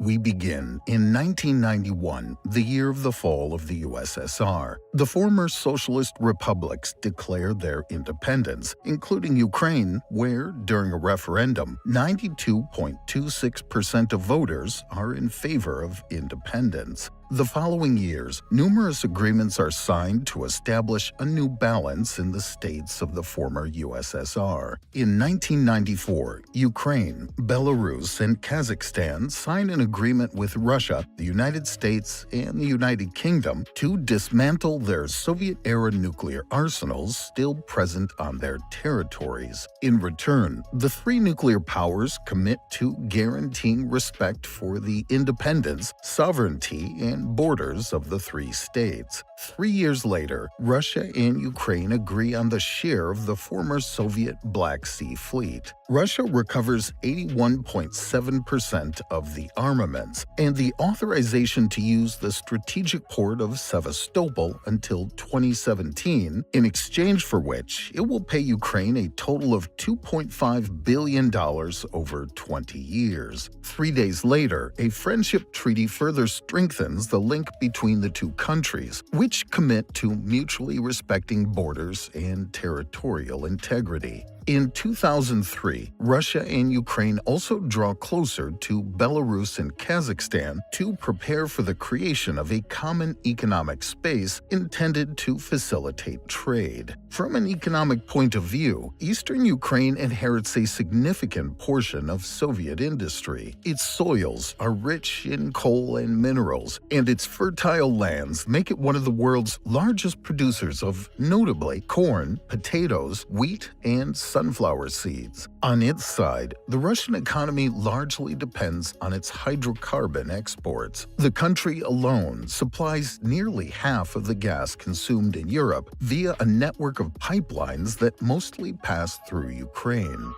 We begin in 1991, the year of the fall of the USSR. The former socialist republics declared their independence, including Ukraine, where, during a referendum, 92.26% of voters are in favor of independence. The following years, numerous agreements are signed to establish a new balance in the states of the former USSR. In 1994, Ukraine, Belarus, and Kazakhstan signed an agreement with Russia, the United States, and the United Kingdom to dismantle their Soviet-era nuclear arsenals still present on their territories. In return, the three nuclear powers commit to guaranteeing respect for the independence, sovereignty, and borders of the three states. 3 years later, Russia and Ukraine agree on the share of the former Soviet Black Sea Fleet. Russia recovers 81.7% of the armaments and the authorization to use the strategic port of Sevastopol until 2017, in exchange for which it will pay Ukraine a total of $2.5 billion over 20 years. 3 days later, a friendship treaty further strengthens the link between the two countries, which commit to mutually respecting borders and territorial integrity. In 2003, Russia and Ukraine also draw closer to Belarus and Kazakhstan to prepare for the creation of a common economic space intended to facilitate trade. From an economic point of view, eastern Ukraine inherits a significant portion of Soviet industry. Its soils are rich in coal and minerals, and its fertile lands make it one of the world's largest producers of, notably, corn, potatoes, wheat, and sunflower seeds. On its side, the Russian economy largely depends on its hydrocarbon exports. The country alone supplies nearly half of the gas consumed in Europe via a network of pipelines that mostly pass through Ukraine.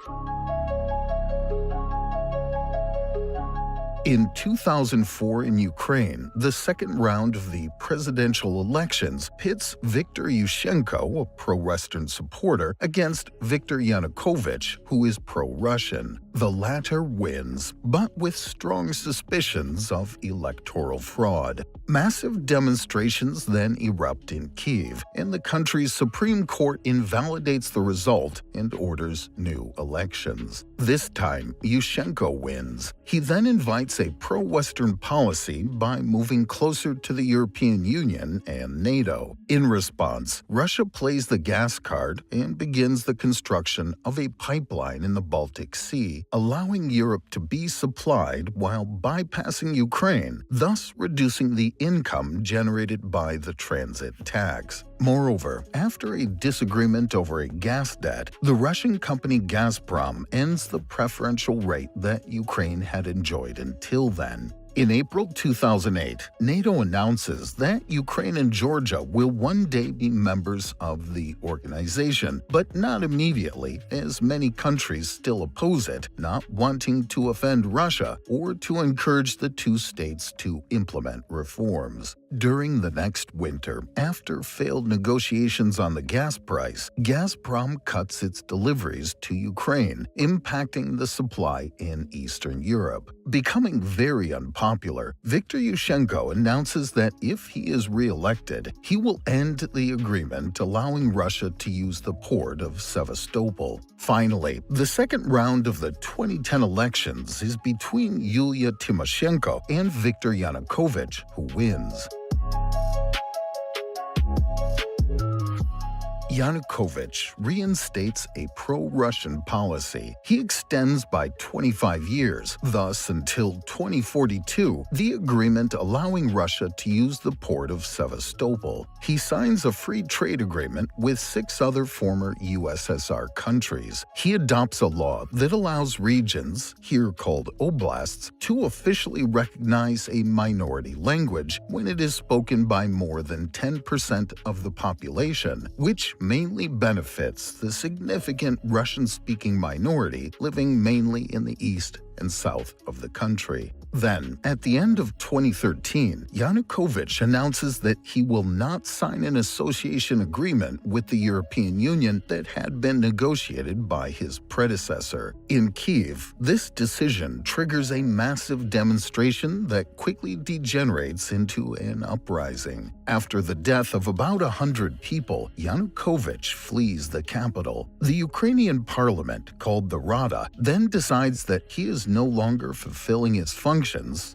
In 2004 in Ukraine, the second round of the presidential elections pits Viktor Yushchenko, a pro-Western supporter, against Viktor Yanukovych, who is pro-Russian. The latter wins, but with strong suspicions of electoral fraud. Massive demonstrations then erupt in Kyiv, and the country's Supreme Court invalidates the result and orders new elections. This time, Yushchenko wins. He then invites a pro-Western policy by moving closer to the European Union and NATO. In response, Russia plays the gas card and begins the construction of a pipeline in the Baltic Sea, allowing Europe to be supplied while bypassing Ukraine, thus reducing the income generated by the transit tax. Moreover, after a disagreement over a gas debt, the Russian company Gazprom ends the preferential rate that Ukraine had enjoyed until then. In April 2008, NATO announces that Ukraine and Georgia will one day be members of the organization, but not immediately, as many countries still oppose it, not wanting to offend Russia or to encourage the two states to implement reforms. During the next winter, after failed negotiations on the gas price, Gazprom cuts its deliveries to Ukraine, impacting the supply in Eastern Europe. Becoming very unpopular, Viktor Yushchenko announces that if he is re-elected, he will end the agreement allowing Russia to use the port of Sevastopol. Finally, the second round of the 2010 elections is between Yulia Tymoshenko and Viktor Yanukovych, who wins. Yanukovych reinstates a pro-Russian policy. He extends by 25 years, thus until 2042, the agreement allowing Russia to use the port of Sevastopol. He signs a free trade agreement with 6 other former USSR countries. He adopts a law that allows regions, here called oblasts, to officially recognize a minority language when it is spoken by more than 10% of the population, which mainly benefits the significant Russian-speaking minority living mainly in the east and south of the country. Then, at the end of 2013, Yanukovych announces that he will not sign an association agreement with the European Union that had been negotiated by his predecessor. In Kyiv, this decision triggers a massive demonstration that quickly degenerates into an uprising. After the death of about 100 people, Yanukovych flees the capital. The Ukrainian parliament, called the Rada, then decides that he is no longer fulfilling his functions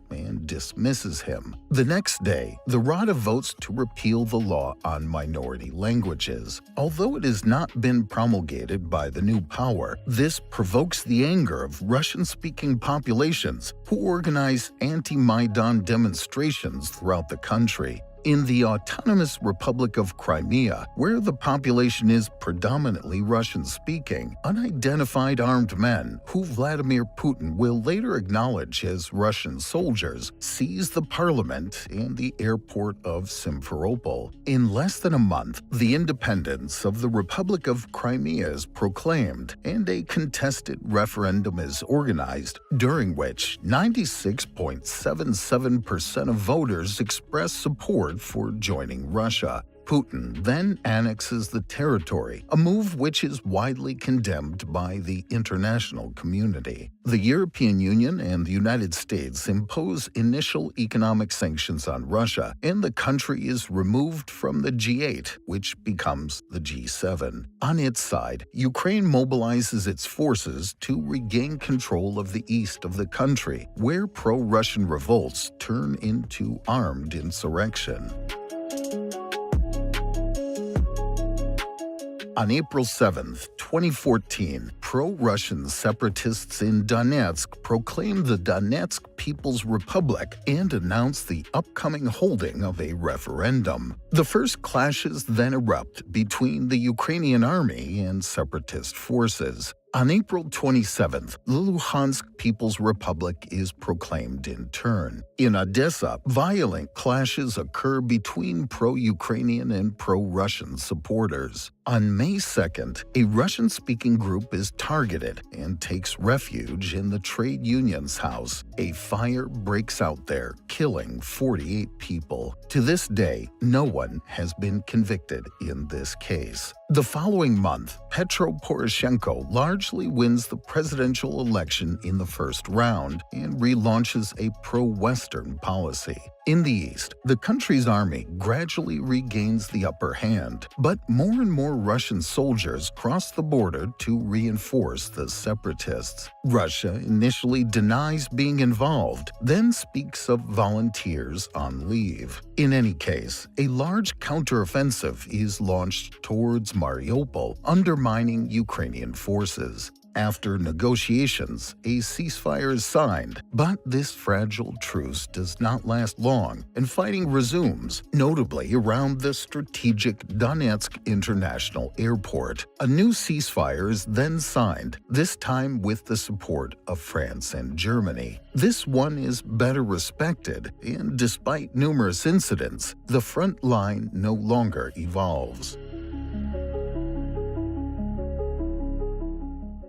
and dismisses him. The next day, the Rada votes to repeal the law on minority languages. Although it has not been promulgated by the new power, this provokes the anger of Russian-speaking populations who organize anti-Maidan demonstrations throughout the country. In the autonomous Republic of Crimea, where the population is predominantly Russian-speaking, unidentified armed men, who Vladimir Putin will later acknowledge as Russian soldiers, seize the parliament and the airport of Simferopol. In less than a month, the independence of the Republic of Crimea is proclaimed, and a contested referendum is organized, during which 96.77% of voters express support for joining Russia. Putin then annexes the territory, a move which is widely condemned by the international community. The European Union and the United States impose initial economic sanctions on Russia, and the country is removed from the G8, which becomes the G7. On its side, Ukraine mobilizes its forces to regain control of the east of the country, where pro-Russian revolts turn into armed insurrection. On April 7, 2014, pro-Russian separatists in Donetsk proclaimed the Donetsk People's Republic and announced the upcoming holding of a referendum. The first clashes then erupt between the Ukrainian army and separatist forces. On April 27th, the Luhansk People's Republic is proclaimed in turn. In Odessa, violent clashes occur between pro-Ukrainian and pro-Russian supporters. On May 2nd, a Russian-speaking group is targeted and takes refuge in the trade union's house. A fire breaks out there, killing 48 people. To this day, no one has been convicted in this case. The following month, Petro Poroshenko largely wins the presidential election in the first round and relaunches a pro-Western policy. In the east, the country's army gradually regains the upper hand, but more and more Russian soldiers cross the border to reinforce the separatists. Russia initially denies being involved, then speaks of volunteers on leave. In any case, a large counteroffensive is launched towards Mariupol, undermining Ukrainian forces. After negotiations, a ceasefire is signed, but this fragile truce does not last long, and fighting resumes, notably around the strategic Donetsk International Airport. A new ceasefire is then signed, this time with the support of France and Germany. This one is better respected, and despite numerous incidents, the front line no longer evolves.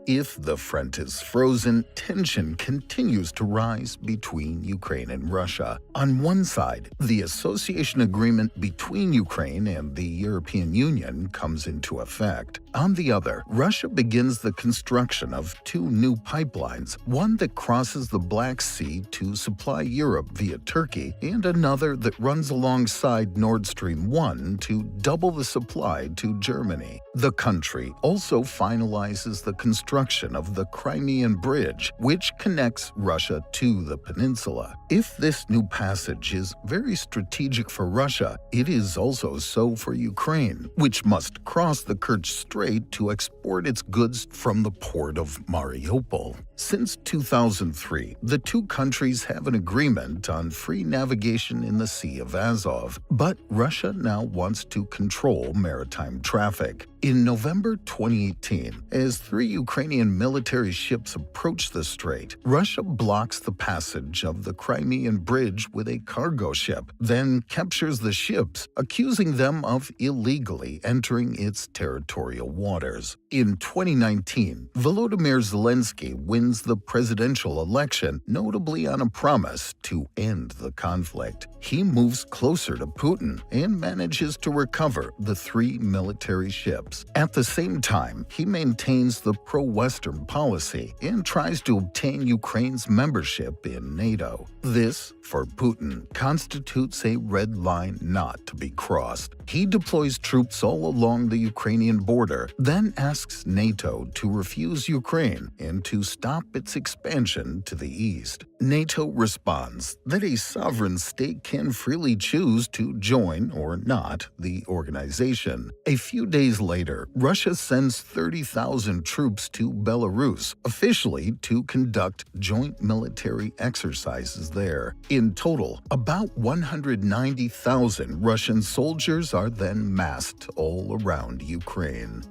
If the front is frozen, tension continues to rise between Ukraine and Russia. On one side, the association agreement between Ukraine and the European Union comes into effect. On the other, Russia begins the construction of two new pipelines, one that crosses the Black Sea to supply Europe via Turkey, and another that runs alongside Nord Stream 1 to double the supply to Germany. The country also finalizes the construction of the Crimean Bridge, which connects Russia to the peninsula. If this new passage is very strategic for Russia, it is also so for Ukraine, which must cross the Kerch Strait to export its goods from the port of Mariupol. Since 2003, the two countries have an agreement on free navigation in the Sea of Azov, but Russia now wants to control maritime traffic. In November 2018, as three Ukrainian military ships approach the strait, Russia blocks the passage of the Crimean Bridge with a cargo ship, then captures the ships, accusing them of illegally entering its territorial waters. In 2019, Volodymyr Zelensky wins wins the presidential election, notably on a promise to end the conflict. He moves closer to Putin and manages to recover the 3 military ships. At the same time, he maintains the pro-Western policy and tries to obtain Ukraine's membership in NATO. This, for Putin, constitutes a red line not to be crossed. He deploys troops all along the Ukrainian border, then asks NATO to refuse Ukraine and to stop its expansion to the east. NATO responds that a sovereign state can freely choose to join or not the organization. A few days later, Russia sends 30,000 troops to Belarus, officially to conduct joint military exercises there. In total, about 190,000 Russian soldiers are then massed all around Ukraine.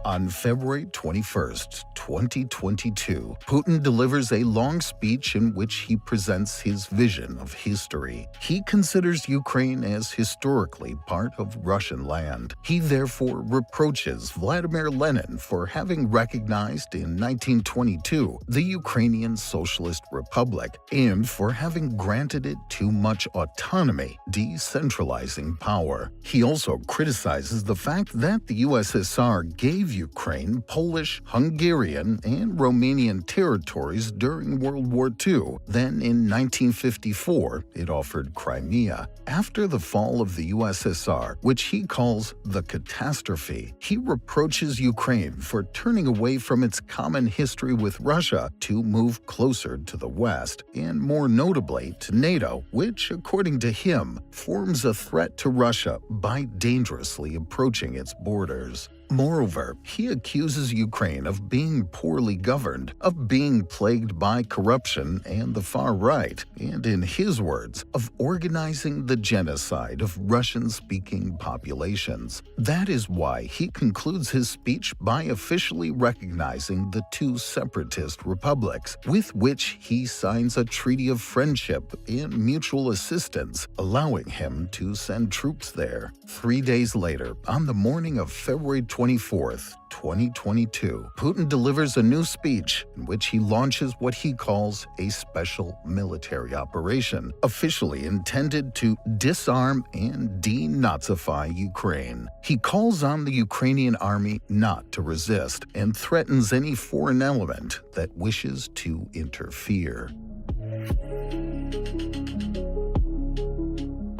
On February 21, 2022, Putin delivers a long speech in which he presents his vision of history. He considers Ukraine as historically part of Russian land. He therefore reproaches Vladimir Lenin for having recognized in 1922 the Ukrainian Socialist Republic and for having granted it too much autonomy, decentralizing power. He also criticizes the fact that the USSR gave Ukraine Polish, Hungarian, and Romanian territories during World War II. Then, in 1954, it offered Crimea. After the fall of the USSR, which he calls the catastrophe, he reproaches Ukraine for turning away from its common history with Russia to move closer to the West, and more notably to NATO, which, according to him, forms a threat to Russia by dangerously approaching its borders. Moreover, he accuses Ukraine of being poorly governed, of being plagued by corruption and the far right, and in his words, of organizing the genocide of Russian-speaking populations. That is why he concludes his speech by officially recognizing the 2 separatist republics, with which he signs a treaty of friendship and mutual assistance, allowing him to send troops there. 3 days later, on the morning of February 24th, 2022, Putin delivers a new speech in which he launches what he calls a special military operation, officially intended to disarm and denazify Ukraine. He calls on the Ukrainian army not to resist and threatens any foreign element that wishes to interfere.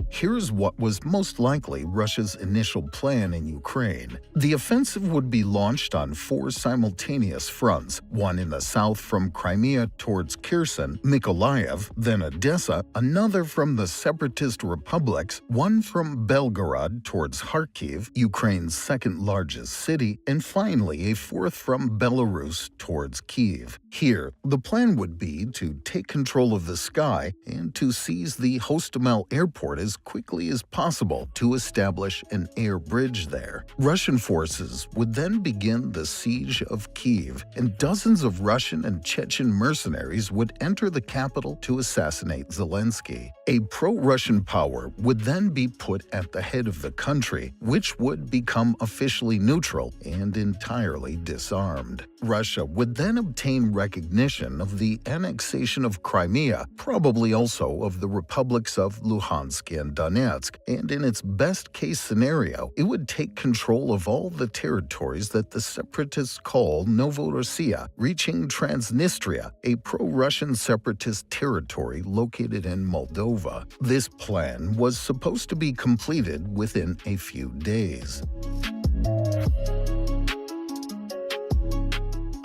Here's what was most likely Russia's initial plan in Ukraine. The offensive would be launched on 4 simultaneous fronts, one in the south from Crimea towards Kherson, Mykolaiv, then Odessa, another from the separatist republics, one from Belgorod towards Kharkiv, Ukraine's second-largest city, and finally a 4th from Belarus towards Kyiv. Here, the plan would be to take control of the sky and to seize the Hostomel airport as quickly as possible to establish an air bridge there. Russian forces would then begin the siege of Kyiv, and dozens of Russian and Chechen mercenaries would enter the capital to assassinate Zelensky. A pro-Russian power would then be put at the head of the country, which would become officially neutral and entirely disarmed. Russia would then obtain recognition of the annexation of Crimea, probably also of the republics of Luhansk and Donetsk, and in its best-case scenario, it would take control of all the territories that the separatists call Novorossiya, reaching Transnistria, a pro-Russian separatist territory located in Moldova. This plan was supposed to be completed within a few days.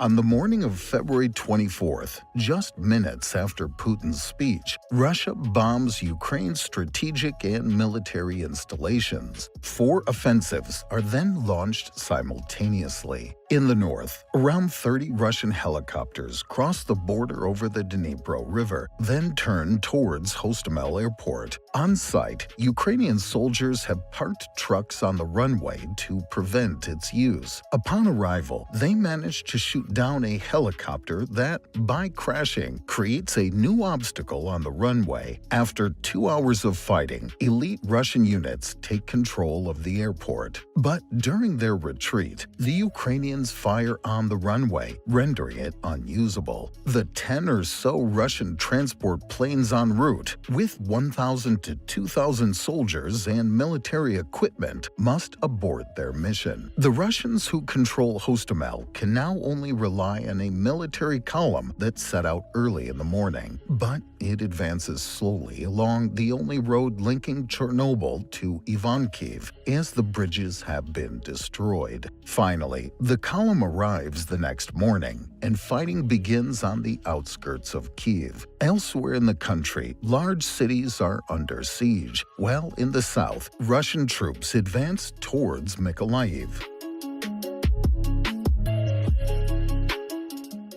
On the morning of February 24th, just minutes after Putin's speech, Russia bombs Ukraine's strategic and military installations. 4 offensives are then launched simultaneously. In the north, around 30 Russian helicopters crossed the border over the Dnipro River, then turned towards Hostomel Airport. On site, Ukrainian soldiers have parked trucks on the runway to prevent its use. Upon arrival, they managed to shoot down a helicopter that, by crashing, creates a new obstacle on the runway. After 2 hours of fighting, elite Russian units take control of the airport. But during their retreat, the Ukrainians fire on the runway, rendering it unusable. The 10 or so Russian transport planes en route, with 1,000 to 2,000 soldiers and military equipment, must abort their mission. The Russians who control Hostomel can now only rely on a military column that set out early in the morning, but it advances slowly along the only road linking Chernobyl to Ivankiv, as the bridges have been destroyed. Finally, the column arrives the next morning, and fighting begins on the outskirts of Kyiv. Elsewhere in the country, large cities are under siege, while in the south, Russian troops advance towards Mykolaiv.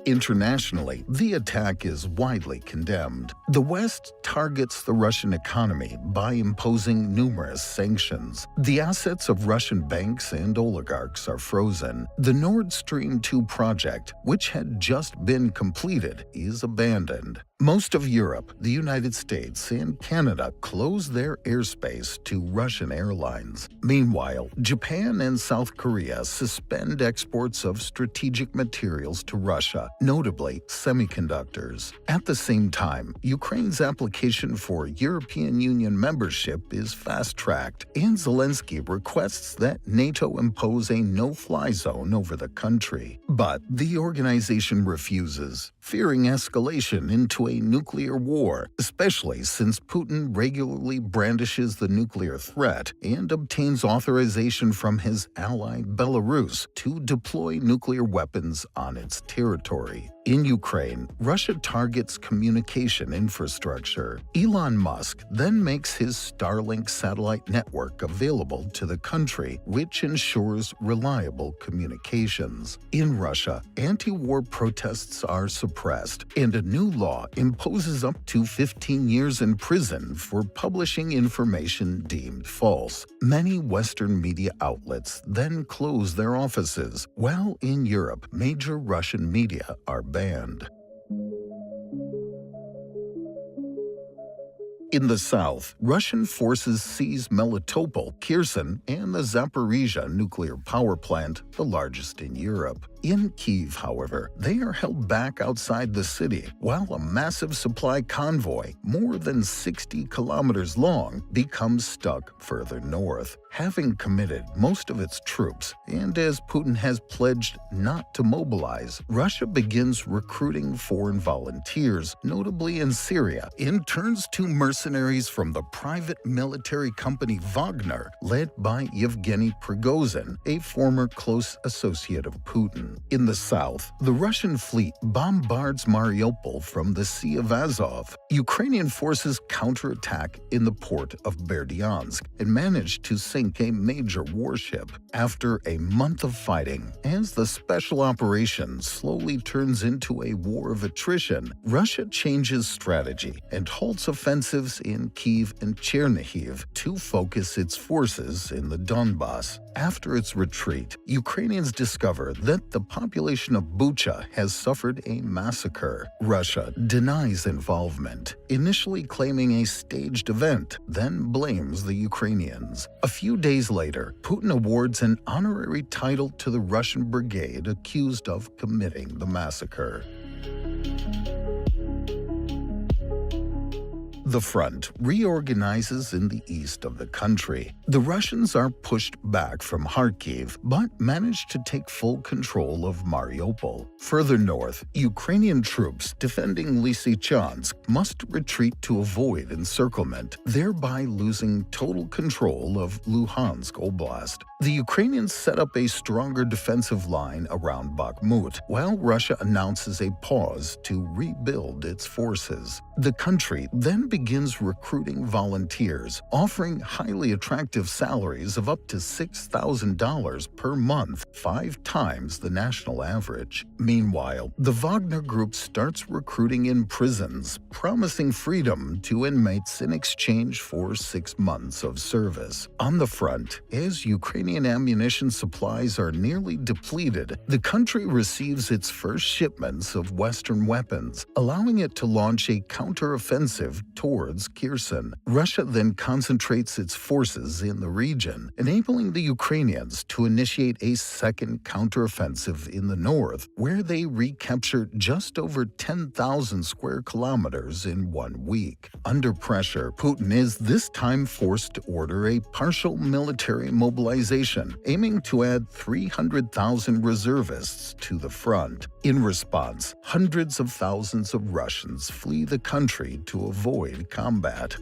Internationally, the attack is widely condemned. The West targets the Russian economy by imposing numerous sanctions. The assets of Russian banks and oligarchs are frozen. The Nord Stream 2 project, which had just been completed, is abandoned. Most of Europe, the United States, and Canada close their airspace to Russian airlines. Meanwhile, Japan and South Korea suspend exports of strategic materials to Russia, notably semiconductors. At the same time, Ukraine's application for European Union membership is fast-tracked, and Zelensky requests that NATO impose a no-fly zone over the country. But the organization refuses, fearing escalation into a nuclear war, especially since Putin regularly brandishes the nuclear threat and obtains authorization from his ally Belarus to deploy nuclear weapons on its territory. In Ukraine, Russia targets communication infrastructure. Elon Musk then makes his Starlink satellite network available to the country, which ensures reliable communications. In Russia, anti-war protests are suppressed, and a new law imposes up to 15 years in prison for publishing information deemed false. Many Western media outlets then close their offices, while in Europe, major Russian media are banned. In the south, Russian forces seize Melitopol, Kherson, and the Zaporizhzhia nuclear power plant, the largest in Europe. In Kyiv, however, they are held back outside the city, while a massive supply convoy, more than 60 kilometers long, becomes stuck further north. Having committed most of its troops, and as Putin has pledged not to mobilize, Russia begins recruiting foreign volunteers, notably in Syria, and turns to mercenaries from the private military company Wagner, led by Yevgeny Prigozhin, a former close associate of Putin. In the south, the Russian fleet bombards Mariupol from the Sea of Azov. Ukrainian forces counterattack in the port of Berdyansk and manage to sink a major warship. After a month of fighting, as the special operation slowly turns into a war of attrition, Russia changes strategy and halts offensives in Kyiv and Chernihiv to focus its forces in the Donbas. After its retreat, Ukrainians discover that the population of Bucha has suffered a massacre. Russia denies involvement, initially claiming a staged event, then blames the Ukrainians. A few days later, Putin awards an honorary title to the Russian brigade accused of committing the massacre. The front reorganizes in the east of the country. The Russians are pushed back from Kharkiv, but manage to take full control of Mariupol. Further north, Ukrainian troops defending Lysychansk must retreat to avoid encirclement, thereby losing total control of Luhansk Oblast. The Ukrainians set up a stronger defensive line around Bakhmut, while Russia announces a pause to rebuild its forces. The country then begins begins recruiting volunteers, offering highly attractive salaries of up to $6,000 per month, 5 times the national average. Meanwhile, the Wagner Group starts recruiting in prisons, promising freedom to inmates in exchange for 6 months of service. On the front, as Ukrainian ammunition supplies are nearly depleted, the country receives its first shipments of Western weapons, allowing it to launch a counteroffensive towards Kherson. Russia then concentrates its forces in the region, enabling the Ukrainians to initiate a second counteroffensive in the north, where they recapture just over 10,000 square kilometers in 1 week. Under pressure, Putin is this time forced to order a partial military mobilization, aiming to add 300,000 reservists to the front. In response, hundreds of thousands of Russians flee the country to avoid combat.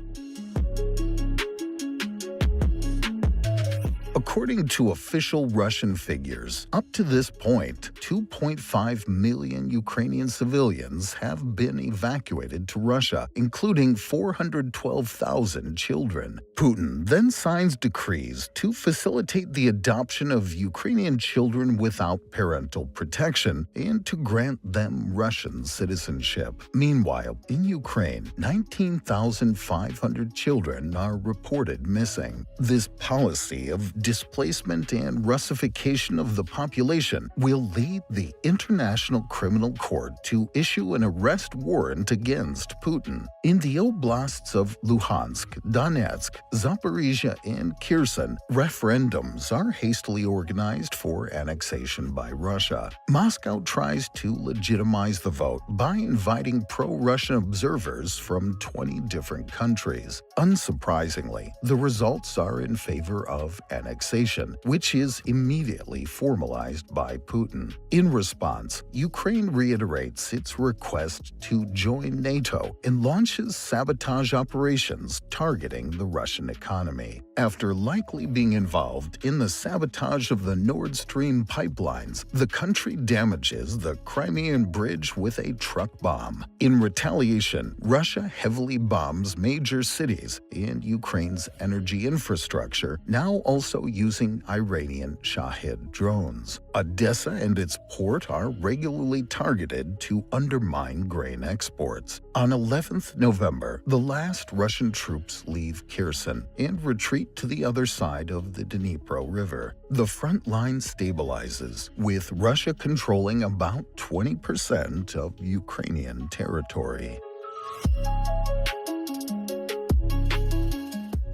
According to official Russian figures, up to this point, 2.5 million Ukrainian civilians have been evacuated to Russia, including 412,000 children. Putin then signs decrees to facilitate the adoption of Ukrainian children without parental protection and to grant them Russian citizenship. Meanwhile, in Ukraine, 19,500 children are reported missing. This policy of displacement and Russification of the population will lead the International Criminal Court to issue an arrest warrant against Putin. In the oblasts of Luhansk, Donetsk, Zaporizhia, and Kherson, referendums are hastily organized for annexation by Russia. Moscow tries to legitimize the vote by inviting pro-Russian observers from 20 different countries. Unsurprisingly, the results are in favor of annexation, which is immediately formalized by Putin. In response, Ukraine reiterates its request to join NATO and launches sabotage operations targeting the Russian economy. After likely being involved in the sabotage of the Nord Stream pipelines, the country damages the Crimean Bridge with a truck bomb. In retaliation, Russia heavily bombs major cities and Ukraine's energy infrastructure, now also using Iranian Shahed drones. Odessa and its port are regularly targeted to undermine grain exports. On 11th November, the last Russian troops leave Kherson and retreat to the other side of the Dnipro River. The front line stabilizes, with Russia controlling about 20% of Ukrainian territory.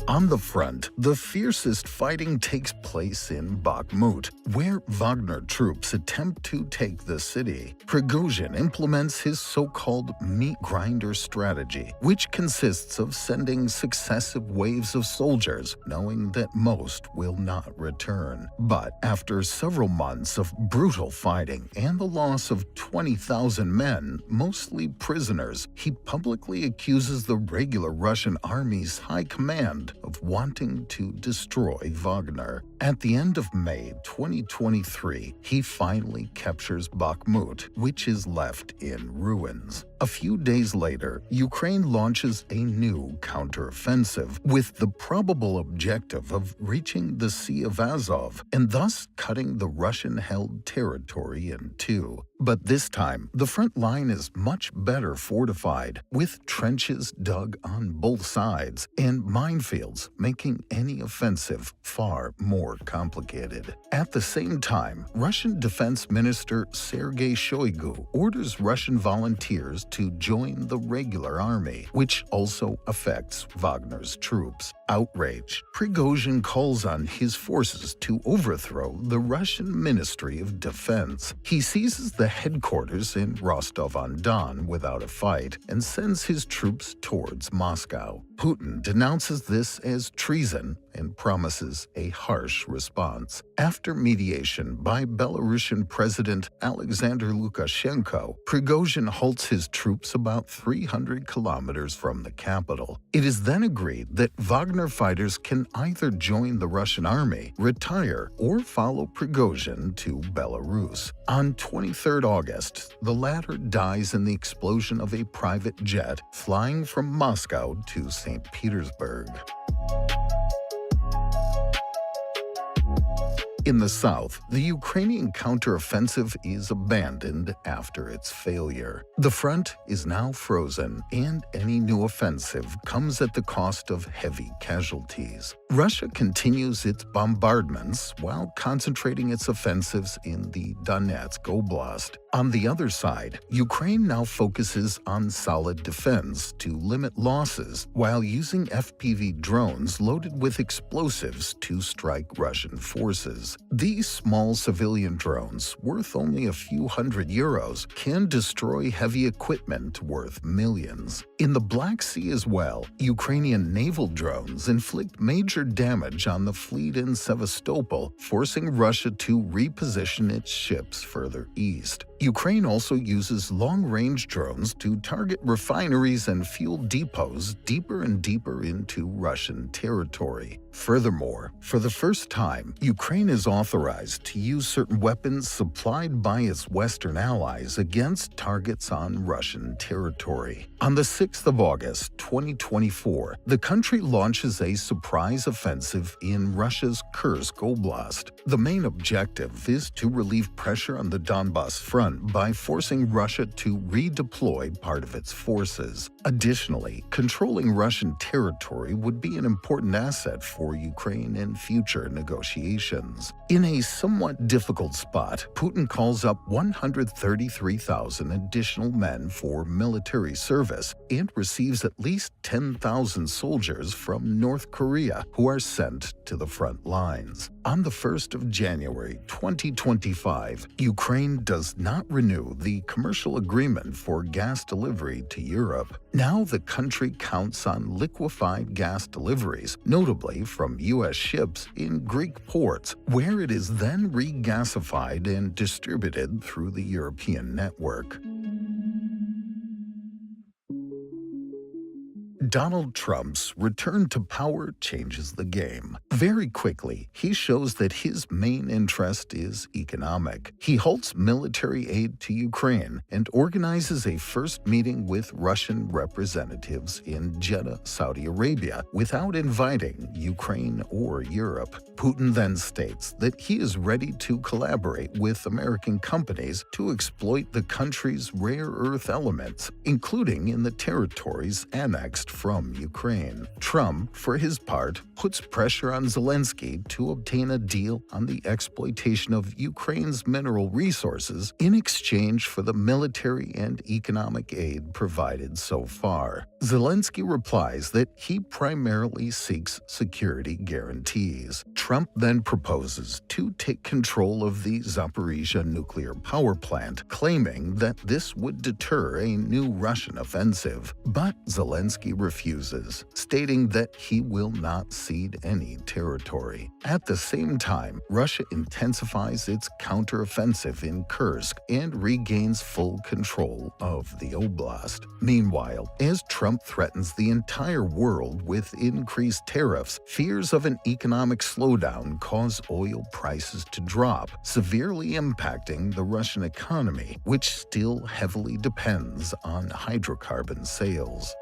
On the front, the fiercest fighting takes place in Bakhmut, where Wagner troops attempt to take the city. Prigozhin implements his so-called meat grinder strategy, which consists of sending successive waves of soldiers, knowing that most will not return. But after several months of brutal fighting and the loss of 20,000 men, mostly prisoners, he publicly accuses the regular Russian army's high command of wanting to destroy Wagner. At the end of May 2023, he finally captures Bakhmut, which is left in ruins. A few days later, Ukraine launches a new counteroffensive with the probable objective of reaching the Sea of Azov and thus cutting the Russian-held territory in two. But this time, the front line is much better fortified, with trenches dug on both sides and minefields, making any offensive far more complicated. At the same time, Russian Defense Minister Sergei Shoigu orders Russian volunteers to join the regular army, which also affects Wagner's troops. Outraged, Prigozhin calls on his forces to overthrow the Russian Ministry of Defense. He seizes the headquarters in Rostov-on-Don without a fight and sends his troops towards Moscow. Putin denounces this as treason and promises a harsh response. After mediation by Belarusian President Alexander Lukashenko, Prigozhin halts his troops about 300 kilometers from the capital. It is then agreed that Wagner Wagner fighters can either join the Russian army, retire, or follow Prigozhin to Belarus. On 23 August, the latter dies in the explosion of a private jet flying from Moscow to St. Petersburg. In the south, the Ukrainian counteroffensive is abandoned after its failure. The front is now frozen, and any new offensive comes at the cost of heavy casualties. Russia continues its bombardments while concentrating its offensives in the Donetsk Oblast. On the other side, Ukraine now focuses on solid defense to limit losses while using FPV drones loaded with explosives to strike Russian forces. These small civilian drones, worth only a few €100, can destroy heavy equipment worth millions. In the Black Sea as well, Ukrainian naval drones inflict major damage on the fleet in Sevastopol, forcing Russia to reposition its ships further east. Ukraine also uses long-range drones to target refineries and fuel depots deeper and deeper into Russian territory. Furthermore, for the first time, Ukraine is authorized to use certain weapons supplied by its Western allies against targets on Russian territory. On the 6th of August, 2024, the country launches a surprise offensive in Russia's Kursk Oblast. The main objective is to relieve pressure on the Donbas front by forcing Russia to redeploy part of its forces. Additionally, controlling Russian territory would be an important asset for Ukraine in future negotiations. In a somewhat difficult spot, Putin calls up 133,000 additional men for military service and receives at least 10,000 soldiers from North Korea who are sent to the front lines. On the 1st of January 2025, Ukraine does not renew the commercial agreement for gas delivery to Europe. Now the country counts on liquefied gas deliveries, notably from U.S. ships in Greek ports, where it is then regasified and distributed through the European network. Donald Trump's return to power changes the game. Very quickly, he shows that his main interest is economic. He halts military aid to Ukraine and organizes a first meeting with Russian representatives in Jeddah, Saudi Arabia, without inviting Ukraine or Europe. Putin then states that he is ready to collaborate with American companies to exploit the country's rare earth elements, including in the territories annexed from Ukraine. Trump, for his part, puts pressure on Zelensky to obtain a deal on the exploitation of Ukraine's mineral resources in exchange for the military and economic aid provided so far. Zelensky replies that he primarily seeks security guarantees. Trump then proposes to take control of the Zaporizhzhia nuclear power plant, claiming that this would deter a new Russian offensive. But Zelensky refuses, stating that he will not cede any territory. At the same time, Russia intensifies its counteroffensive in Kursk and regains full control of the oblast. Meanwhile, as Trump threatens the entire world with increased tariffs, fears of an economic slowdown cause oil prices to drop, severely impacting the Russian economy, which still heavily depends on hydrocarbon sales.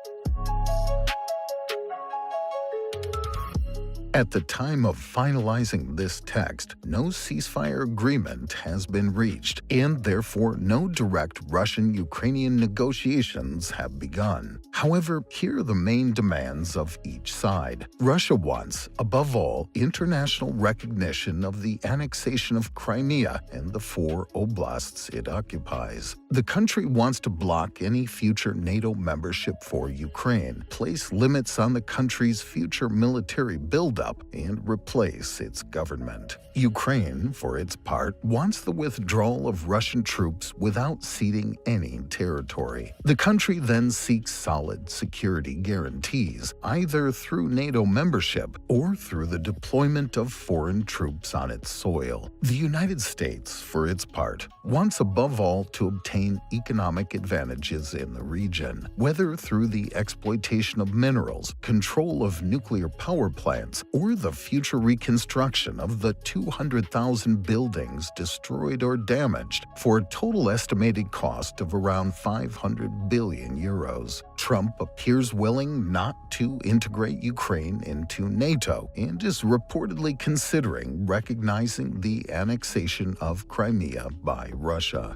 At the time of finalizing this text, no ceasefire agreement has been reached, and therefore no direct Russian-Ukrainian negotiations have begun. However, here are the main demands of each side. Russia wants, above all, international recognition of the annexation of Crimea and the 4 oblasts it occupies. The country wants to block any future NATO membership for Ukraine, place limits on the country's future military buildup, up and replace its government. Ukraine, for its part, wants the withdrawal of Russian troops without ceding any territory. The country then seeks solid security guarantees, either through NATO membership or through the deployment of foreign troops on its soil. The United States, for its part, wants above all to obtain economic advantages in the region, whether through the exploitation of minerals, control of nuclear power plants, or the future reconstruction of the 200,000 buildings destroyed or damaged for a total estimated cost of around 500 billion euros. Trump appears willing not to integrate Ukraine into NATO and is reportedly considering recognizing the annexation of Crimea by Russia.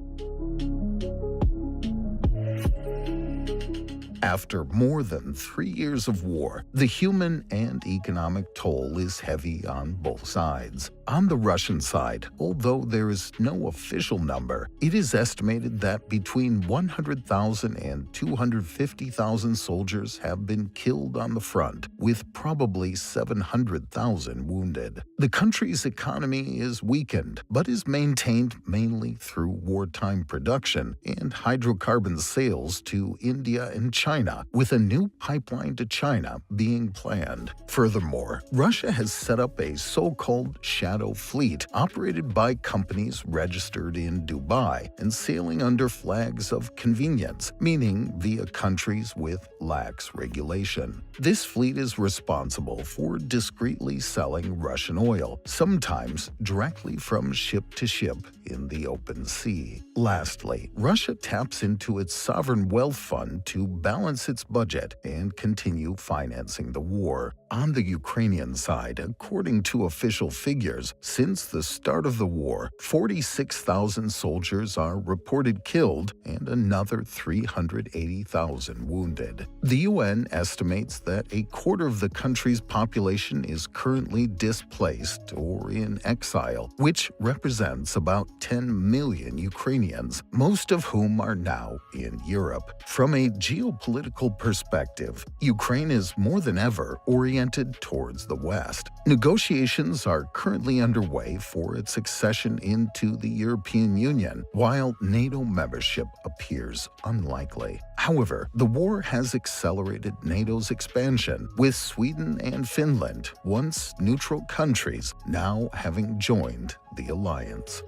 After more than 3 years of war, the human and economic toll is heavy on both sides. On the Russian side, although there is no official number, it is estimated that between 100,000 and 250,000 soldiers have been killed on the front, with probably 700,000 wounded. The country's economy is weakened, but is maintained mainly through wartime production and hydrocarbon sales to India and China, with a new pipeline to China being planned. Furthermore, Russia has set up a so-called shadow fleet operated by companies registered in Dubai and sailing under flags of convenience, meaning via countries with lax regulation. This fleet is responsible for discreetly selling Russian oil, sometimes directly from ship to ship in the open sea. Lastly, Russia taps into its sovereign wealth fund to balance its budget and continue financing the war. On the Ukrainian side, according to official figures, since the start of the war, 46,000 soldiers are reported killed and another 380,000 wounded. The UN estimates that a quarter of the country's population is currently displaced or in exile, which represents about 10 million Ukrainians, most of whom are now in Europe. From a geopolitical perspective, Ukraine is more than ever oriented towards the West. Negotiations are currently underway for its accession into the European Union, while NATO membership appears unlikely. However, the war has accelerated NATO's expansion, with Sweden and Finland, once neutral countries, now having joined the alliance.